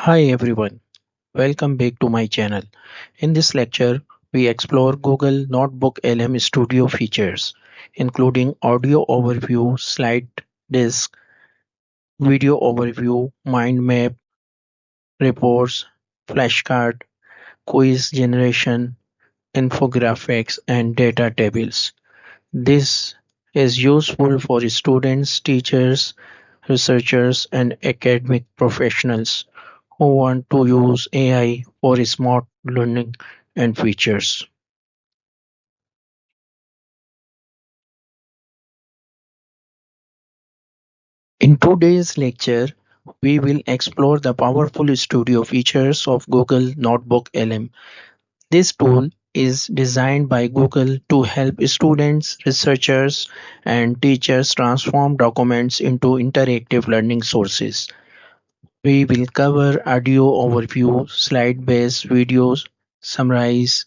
Hi everyone, welcome back to my channel. In this lecture, we explore Google NotebookLM Studio features, including audio overview, slide disk, video overview, mind map, reports, flashcard, quiz generation, infographics, and data tables. This is useful for students, teachers, researchers, and academic professionals who want to use AI for smart learning and features. In today's lecture, we will explore the powerful studio features of Google Notebook LM. This tool is designed by Google to help students, researchers, and teachers transform documents into interactive learning sources. We will cover audio overview, slide-based videos, summarize,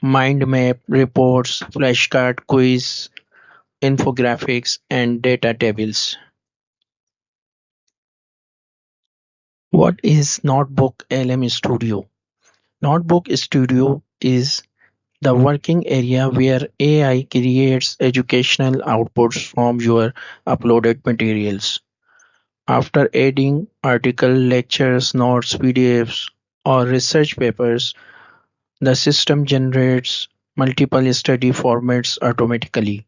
mind map, reports, flashcard quiz, infographics, and data tables. What is Notebook LM Studio? Notebook Studio is the working area where AI creates educational outputs from your uploaded materials. After adding article, lectures, notes, PDFs, or research papers, the system generates multiple study formats automatically.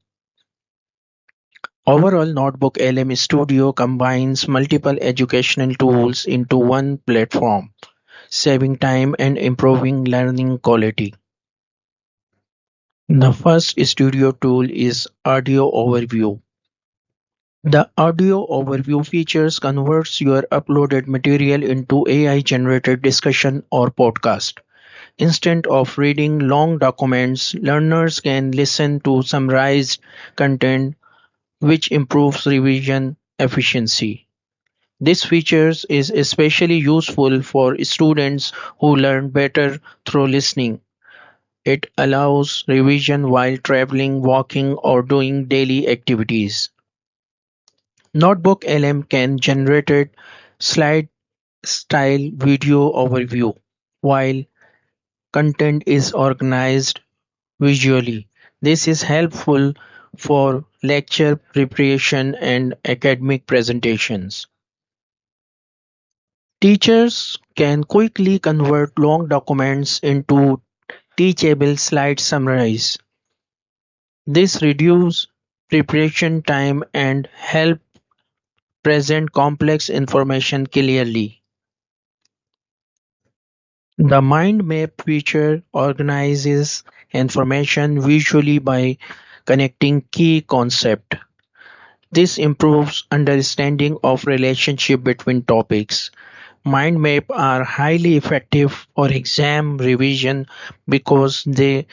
Overall, Notebook LM Studio combines multiple educational tools into one platform, saving time and improving learning quality. The first studio tool is Audio Overview. The Audio Overview features converts your uploaded material into AI-generated discussion or podcast. Instead of reading long documents, learners can listen to summarized content which improves revision efficiency. This feature is especially useful for students who learn better through listening. It allows revision while traveling, walking, or doing daily activities. Notebook LM can generate slide style video overview while content is organized visually. This is helpful for lecture preparation and academic presentations. Teachers can quickly convert long documents into teachable slide summaries. This reduces preparation time and help present complex information clearly. The mind map feature organizes information visually by connecting key concepts. This improves understanding of relationship between topics. Mind map are highly effective for exam revision because they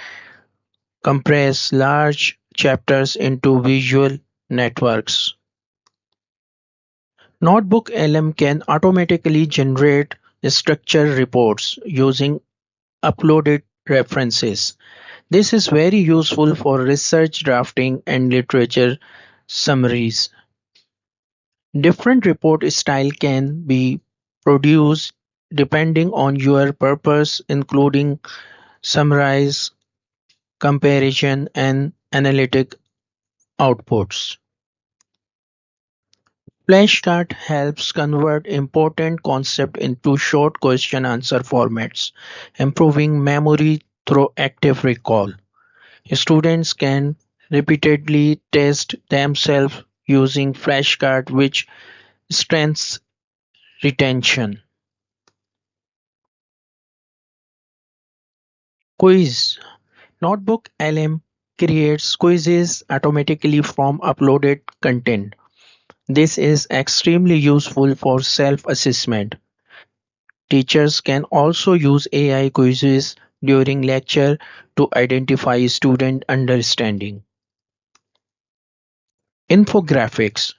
compress large chapters into visual networks. Notebook LM can automatically generate structured reports using uploaded references. This is very useful for research drafting and literature summaries. Different report style can be produced depending on your purpose, including summarize, comparison, and analytic outputs. Flashcard helps convert important concepts into short question-answer formats, improving memory through active recall. Students can repeatedly test themselves using flashcards, which strengthens retention. Quiz. Notebook LM creates quizzes automatically from uploaded content. This is extremely useful for self-assessment. Teachers can also use AI quizzes during lecture to identify student understanding. Infographics.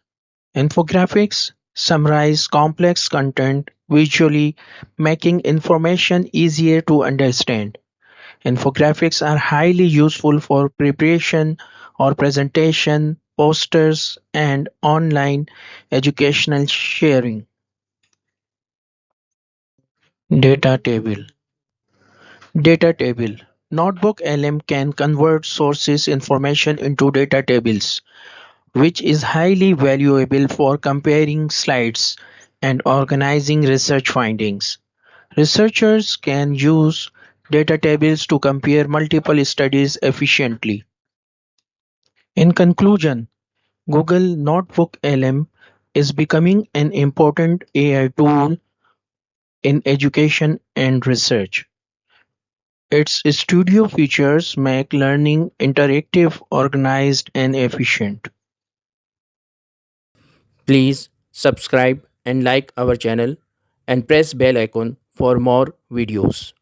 Infographics summarize complex content visually, making information easier to understand. Infographics are highly useful for preparation or presentation, posters, and online educational sharing. Data table. Data table. Notebook LM can convert sources information into data tables, which is highly valuable for comparing slides and organizing research findings. Researchers can use data tables to compare multiple studies efficiently. In conclusion, Google Notebook LM is becoming an important AI tool in education and research. Its studio features make learning interactive, organized, and efficient. Please subscribe and like our channel and press bell icon for more videos.